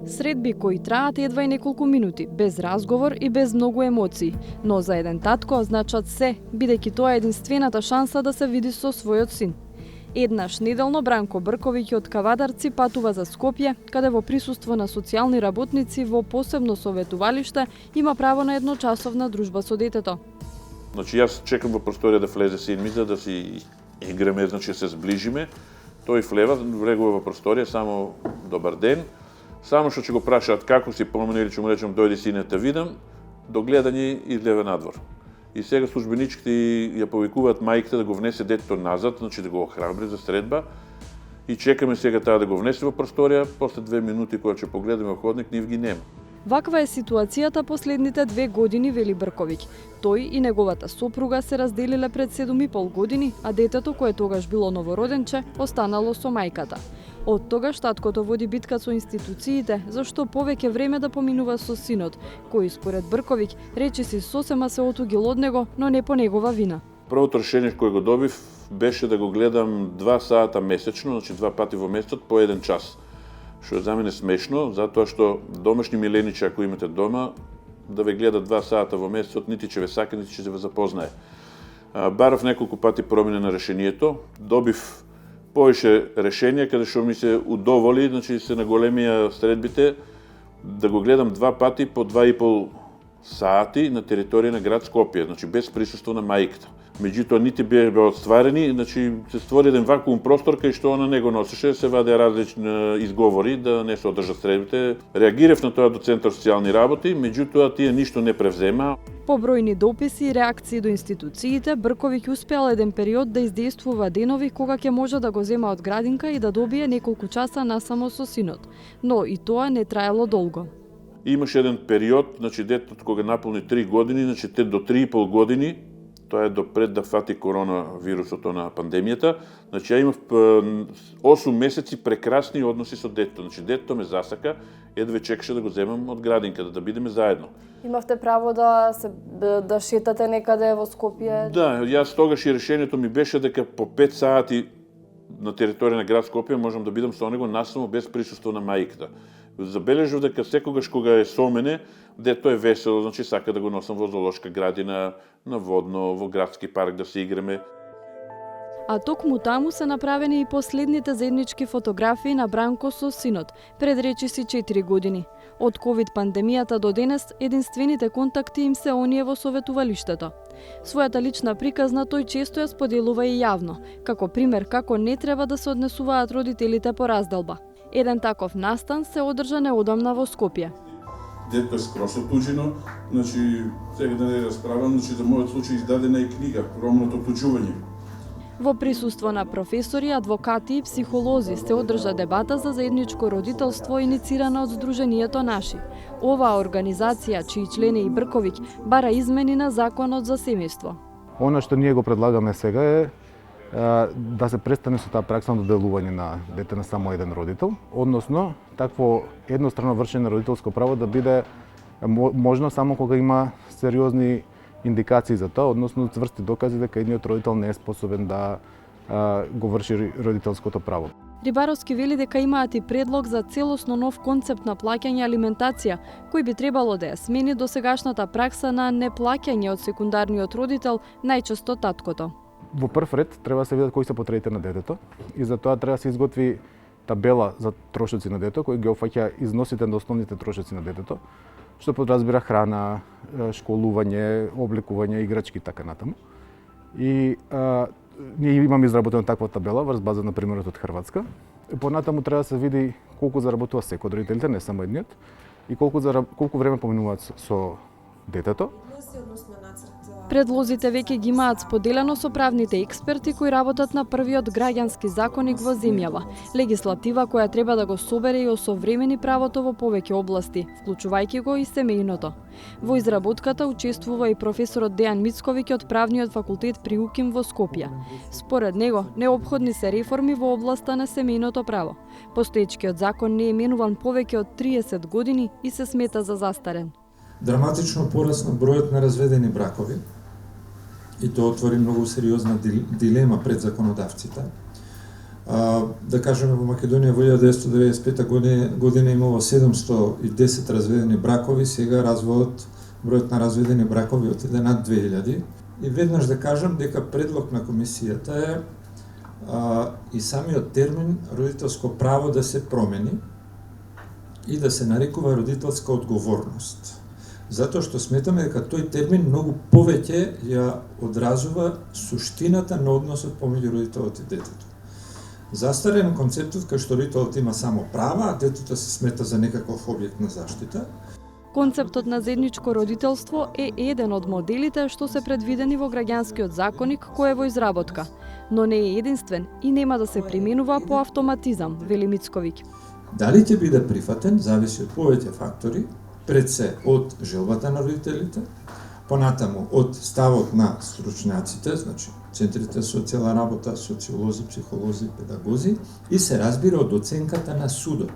Средби кои траат едва и неколку минути, без разговор и без многу емоции, но за еден татко значат се, бидејќи тоа е единствената шанса да се види со својот син. Еднаш неделно Бранко Брковиќ од Кавадарци патува за Скопје, каде во присуство на социјални работници во посебно советувалиште има право на едночасовна дружба со детето. Значи јас чекам во просторија да влезе син ми за да си играме, значи се зближиме. Тој влева, влегува во просторија, само добар ден. Само што ќе го прашаат како си помине или ќе му речем дојди сине те видам, до гледање излева надвор. И сега службеничките ја повикуваат мајката да го внесе детето назад, значи да го охрабри за средба. И чекаме сега таа да го внесе во просторија, после 2 минути кога ќе погледаме во ходник, нив ги нема. Ваква е ситуацијата последните 2 години, вели Брковиќ. Тој и неговата сопруга се разделиле пред 7,5 години, а детето, кое тогаш било новороденче, останало со мајката. Од тогаш таткото води битка со институциите, зашто повеќе време да поминува со синот, кој според Брковиќ речиси сосема се отугил од него, но не по негова вина. Првото решение кое го добив беше да го гледам 2 сата месечно, значи 2 пати во месецот по 1 час. Што е за мене смешно, затоа што домашни миленичи, ако имате дома, да ве гледа 2 сата во месецот, нити ќе ве сака, нити ќе ве запознае. Барав неколку пати промена на решението, добив повеќе решенија каде што ми се удоволи, значи се наголемија средбите, да го гледам 2 пати по 2,5 сати на територија на град Скопје, значи без присуство на мајката. Меѓутоа нити беа отстварени, значи се створи еден вакуум простор кај што на него носеше, се ваде различни изговори да не се одржат средбите. Реагирав на тоа до Центар социјални работи, меѓутоа тие ништо не превзема. По бројни дописи и реакции до институциите, Брковиќ успеал еден период да издействува денови кога ќе може да го зема од градинка и да добие неколку часа насамо со синот. Но и тоа не траело долго. Имаше еден период, значи детето кога наполни 3 години, значи те до 3,5 години, тоа е допред да фати коронавирусото на пандемијата, значи ја имав 8 месеци прекрасни односи со детето. Значи детето ме засака, едве чекаше да го земам од градинката, да бидеме заедно. Имавте право да шетате некаде во Скопје? Да, јас тогаш и решението ми беше дека по 5 сати на територија на град Скопје можам да бидам со него насамо без присуство на мајката. Забележав дека секогаш кога е со мене, дето е весело, значи сака да го носам во зоолошка градина, на водно, во градски парк да се играме. А токму таму се направени и последните заеднички фотографии на Бранко со синот, пред речиси 4 години. Од ковид пандемијата до денес, единствените контакти им се оние во советувалиштето. Својата лична приказна тој често ја споделува и јавно, како пример како не треба да се однесуваат родителите по разделба. Еден таков настан се одржа неодамна во Скопје. Детето е скроз отуџено, значи сега да не расправам, значи за мојот случај издадена е книга Ромното отуџување. Во присуство на професори, адвокати и психолози се одржа дебата за заедничко родителство иницирана од Сдруженијето Наши. Оваа организација, чии член е и Брковиќ, бара измени на законот за семејство. Она што ние го предлагаме сега е да се престане со таа пракса на доделување на дете на само еден родител, односно такво еднострано вршење на родителско право да биде можно само кога има сериозни индикации за тоа, односно цврсти докази дека едниот родител не е способен да го врши родителското право. Рибаровски вели дека имаат и предлог за целосно нов концепт на плаќање алиментација, кој би требало да ја смени досегашната пракса на неплаќање од секундарниот родител, најчесто таткото. Во прв ред треба да се видат кои се потребите на детето и за тоа треба да се изготви табела за трошоци на детето, кој ги опфаќа износите на основните трошоци на детето, што подразбира храна, школување, обликување, играчки и така натаму. И ние имаме изработена таква табела врз база на примерот од Хрватска. Понатаму треба да се види колку заработува секој од родителите, не само едниот, и колку време поминуваат со детето. Предлозите веќе ги имаат споделено со правните експерти кои работат на првиот граѓански законник во земјава, легислатива која треба да го собере и осовремени правото во повеќе области, вклучувајќи го и семејното. Во изработката учествува и професорот Дејан Мицковиќ од Правниот факултет при УКИМ во Скопје. Според него, неопходни се реформи во областа на семејното право. Постоечкиот закон не е менуван повеќе од 30 години и се смета за застарен. Драматично порасна бројот на разведени бракови, и тоа отвори многу сериозна дилема пред законодавците. Да кажеме, во Македонија во 1995 година имало 710 разведени бракови, сега бројот на разведени бракови отиде над 2000. И веднаш да кажам дека предлог на комисијата е и самиот термин родителско право да се промени и да се нарекува родителска одговорност. Затоа што сметаме дека тој термин многу повеќе ја одразува суштината на односот помеѓу родителот и детето. Застарен концептот кај што родителот има само права, а детето се смета за некаков објект на заштита. Концептот на заедничко родителство е еден од моделите што се предвидени во граѓанскиот законник кој е во изработка, но не е единствен и нема да се применува по автоматизам, вели Мицковиќ. Дали ќе биде прифатен зависи од повеќе фактори, пред се од желбата на родителите, понатаму од ставот на стручњаците, значи центрите за социјална работа, социолози, психолози, педагози и се разбира од оценката на судот.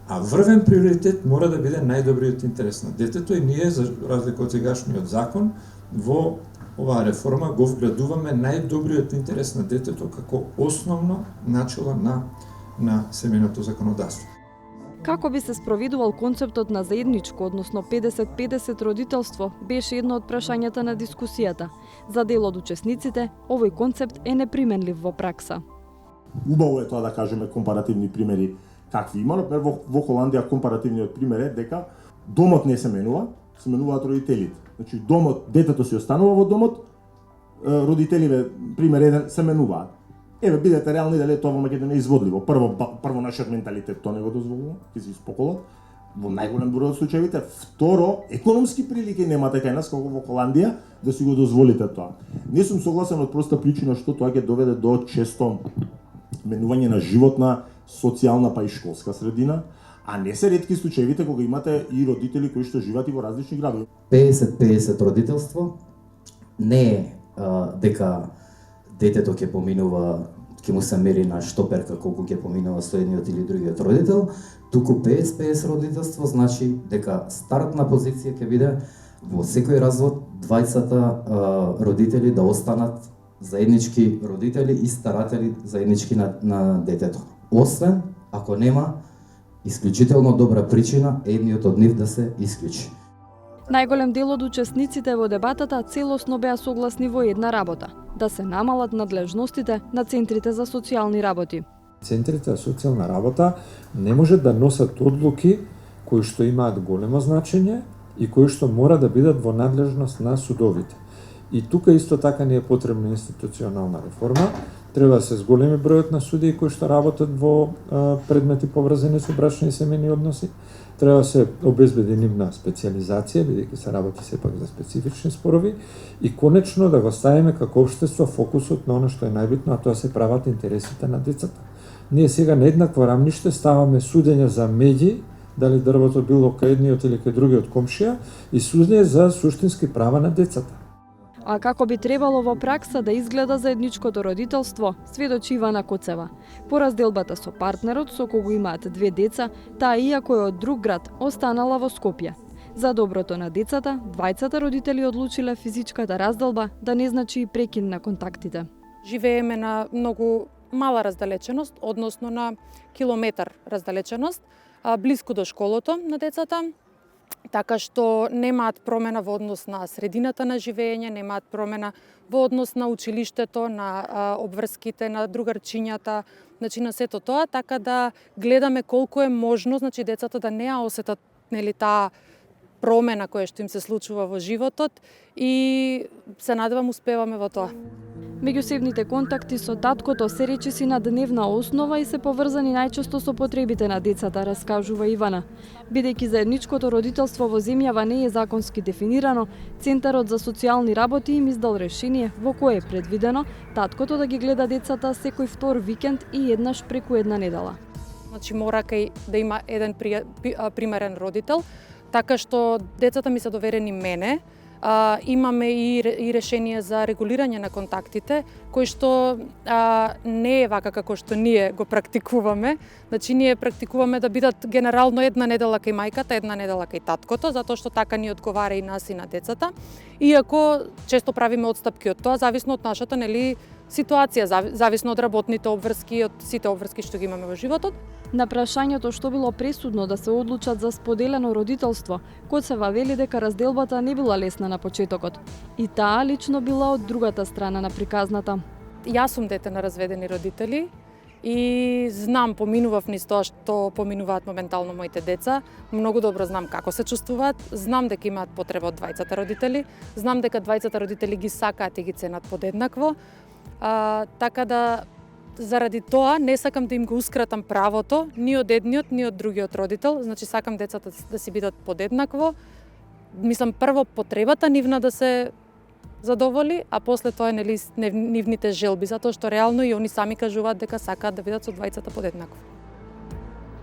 А врвен приоритет мора да биде најдобриот интерес на детето и ние, за разлика од сегашниот закон, во оваа реформа го вградуваме најдобриот интерес на детето како основно начало на семејното законодавство. Како би се спроведувал концептот на заедничко, односно 50-50 родителство, беше едно од прашањата на дискусијата. За дел од учесниците, овој концепт е неприменлив во пракса. Убаво е тоа да кажеме компаративни примери какви има, например во Холандија компаративниот пример е дека домот не се менува, се менуваат родителите. Значи домот, детето си останува во домот, родителиве пример еден се менуваат. Еве бидете реални дали тоа во Македонија е изводливо. Прво нашиот менталитет тоа не го дозволува, ќе се испоколат во најголем број од случаите. Второ, економски прилики немате кај нас како во Холандија да си го дозволите тоа. Не сум согласен од проста причина што тоа ќе доведе до често менување на животна, социјална па и школска средина, а не се ретки случаевите кога имате и родители кои што живеат и во различни градови. 50-50 родителство не е дека детето ќе поминува, ќе му се мери на штоперка колку ќе поминува со едниот или другиот родител, туку 50-50 родителство значи дека стартна позиција ќе биде во секој развод двајцата родители да останат заеднички родители и старатели заеднички на детето. Освен ако нема исклучително добра причина едниот од нив да се исклучи. Најголем дел од учесниците во дебатата целосно беа согласни во една работа – да се намалат надлежностите на центрите за социјални работи. Центрите за социјална работа не можат да носат одлуки кои што имаат големо значење и кои што мора да бидат во надлежност на судовите. И тука исто така не е потребна институционална реформа. Треба да се зголеми бројот на судии кои што работат во предмети поврзани со брачни и семејни односи. Треба да се обезбеди нивна специјализација, бидејќи се работи сепак за специфични спорови, и конечно да го ставиме како општество фокусот на она што е најбитно, а тоа се прават интересите на децата. Ние сега на еднакво рамниште ставаме судење за меѓи, дали дрвото било кај едниот или кај другиот комшија, и судење за суштински права на децата. А како би требало во пракса да изгледа заедничкото родителство, сведочи Ивана Коцева. По разделбата со партнерот, со кого имаат 2 деца, таа иако е од друг град, останала во Скопје. За доброто на децата, двајцата родители одлучиле физичката разделба да не значи и прекин на контактите. Живееме на многу мала раздалеченост, односно на километар раздалеченост, блиску до школото на децата, така што немаат промена во однос на средината на живење, немаат промена во однос на училиштето, на обврските, на другарчињата, значи на сето тоа, така да гледаме колку е можно, значи децата да не ја осетат нели таа промена која што им се случува во животот, и се надевам успеваме во тоа. Меѓусебните контакти со таткото се речиси на дневна основа и се поврзани најчесто со потребите на децата, раскажува Ивана. Бидејќи заедничкото родителство во земјава не е законски дефинирано, Центарот за социјални работи им издал решение во кое е предвидено таткото да ги гледа децата секој втор викенд и еднаш преку една недела. Значи мора да има еден примерен родител, така што децата ми се доверени мене. Имаме и решение за регулирање на контактите, кој што не е вака како што ние го практикуваме. Значи ние практикуваме да бидат генерално една недела кај мајката, една недела кај таткото, затоа што така ни одговара и нас и на децата. Иако често правиме отстапки од тоа, зависно од нашата ситуација, зависно од работните обврски и од сите обврски што ги имаме во животот. На прашањето што било пресудно да се одлучат за споделено родителство, Коцева вели дека разделбата не била лесна на почетокот. И таа лично била од другата страна на приказната. Јас сум дете на разведени родители и знам, поминував низ тоа што поминуваат моментално моите деца. Многу добро знам како се чувствуваат, знам дека имаат потреба од двајцата родители, знам дека двајцата родители ги сакаат и ги ценат подеднакво. Така да, заради тоа не сакам да им гоускратам правото ни од едниот, ни од другиот родител. Значи сакам децата да си бидат подеднакво. Мислам прво потребата нивна да се задоволи, а после тоа нивните желби, затоа што реално и они сами кажуваат дека сакаат да бидат со двајцата подеднакво.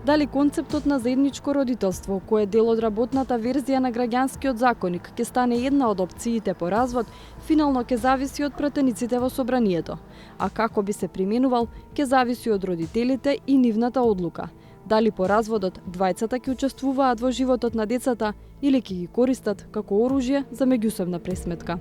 Дали концептот на заедничко родителство, кој е дел од работната верзија на граѓанскиот законник, ќе стане една од опциите по развод, финално ќе зависи од пратениците во собранието. А како би се применувал, ќе зависи од родителите и нивната одлука. Дали по разводот двајцата ќе учествуваат во животот на децата или ќе ги користат како оружје за меѓусебна пресметка.